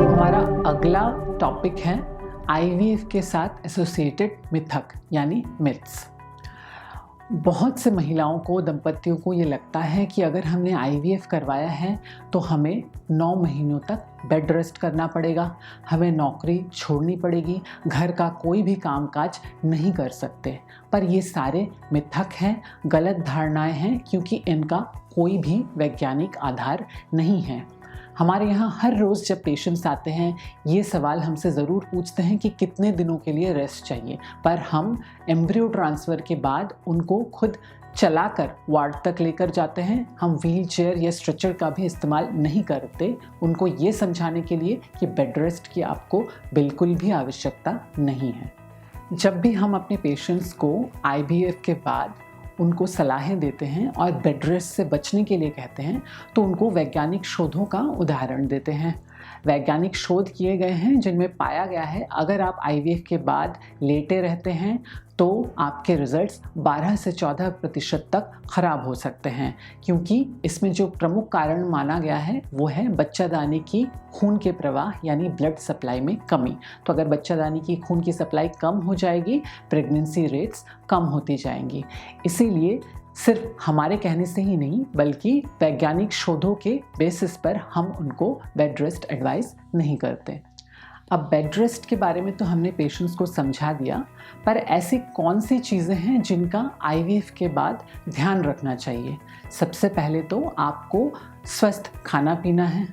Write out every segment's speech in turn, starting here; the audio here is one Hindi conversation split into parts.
हमारा अगला टॉपिक है आईवीएफ के साथ एसोसिएटेड मिथक यानी मिथ्स। बहुत से महिलाओं को, दंपतियों को ये लगता है कि अगर हमने आईवीएफ करवाया है तो हमें 9 महीनों तक बेड रेस्ट करना पड़ेगा, हमें नौकरी छोड़नी पड़ेगी, घर का कोई भी कामकाज नहीं कर सकते। पर ये सारे मिथक हैं, गलत धारणाएं हैं, क्योंकि इनका कोई भी वैज्ञानिक आधार नहीं है। हमारे यहाँ हर रोज़ जब पेशेंट्स आते हैं ये सवाल हमसे ज़रूर पूछते हैं कि कितने दिनों के लिए रेस्ट चाहिए, पर हम एम्ब्रियो ट्रांसफ़र के बाद उनको खुद चलाकर वार्ड तक लेकर जाते हैं। हम व्हील चेयर या स्ट्रेचर का भी इस्तेमाल नहीं करते, उनको ये समझाने के लिए कि बेड रेस्ट की आपको बिल्कुल भी आवश्यकता नहीं है। जब भी हम अपने पेशेंट्स को आईवीएफ के बाद उनको सलाहें देते हैं और बेड रेस्ट से बचने के लिए कहते हैं तो उनको वैज्ञानिक शोधों का उदाहरण देते हैं। वैज्ञानिक शोध किए गए हैं जिनमें पाया गया है अगर आप आईवीएफ के बाद लेटे रहते हैं तो आपके रिजल्ट्स 12 से 14% तक ख़राब हो सकते हैं, क्योंकि इसमें जो प्रमुख कारण माना गया है वो है बच्चादानी की खून के प्रवाह यानी ब्लड सप्लाई में कमी। तो अगर बच्चादानी की खून की सप्लाई कम हो जाएगी, प्रेगनेंसी रेट्स कम होती जाएंगी। इसीलिए सिर्फ हमारे कहने से ही नहीं बल्कि वैज्ञानिक शोधों के बेसिस पर हम उनको बेड रेस्ट एडवाइस नहीं करते। अब बेड रेस्ट के बारे में तो हमने पेशेंट्स को समझा दिया, पर ऐसी कौन सी चीज़ें हैं जिनका आईवीएफ के बाद ध्यान रखना चाहिए। सबसे पहले तो आपको स्वस्थ खाना पीना है।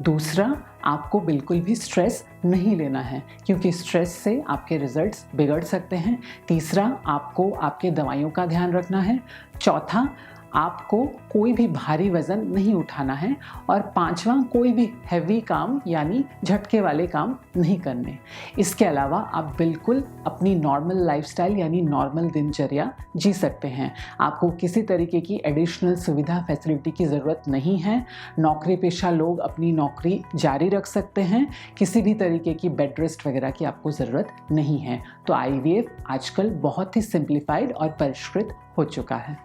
दूसरा, आपको बिल्कुल भी स्ट्रेस नहीं लेना है, क्योंकि स्ट्रेस से आपके रिजल्ट्स बिगड़ सकते हैं। तीसरा, आपको आपके दवाइयों का ध्यान रखना है। चौथा, आपको कोई भी भारी वज़न नहीं उठाना है। और पांचवा, कोई भी हैवी काम यानी झटके वाले काम नहीं करने। इसके अलावा आप बिल्कुल अपनी नॉर्मल लाइफस्टाइल यानी नॉर्मल दिनचर्या जी सकते हैं। आपको किसी तरीके की एडिशनल सुविधा फैसिलिटी की ज़रूरत नहीं है। नौकरी पेशा लोग अपनी नौकरी जारी रख सकते हैं। किसी भी तरीके की बेड रेस्ट वगैरह की आपको ज़रूरत नहीं है। तो आईवीएफ आजकल बहुत ही सिंप्लीफाइड और परिष्कृत हो चुका है।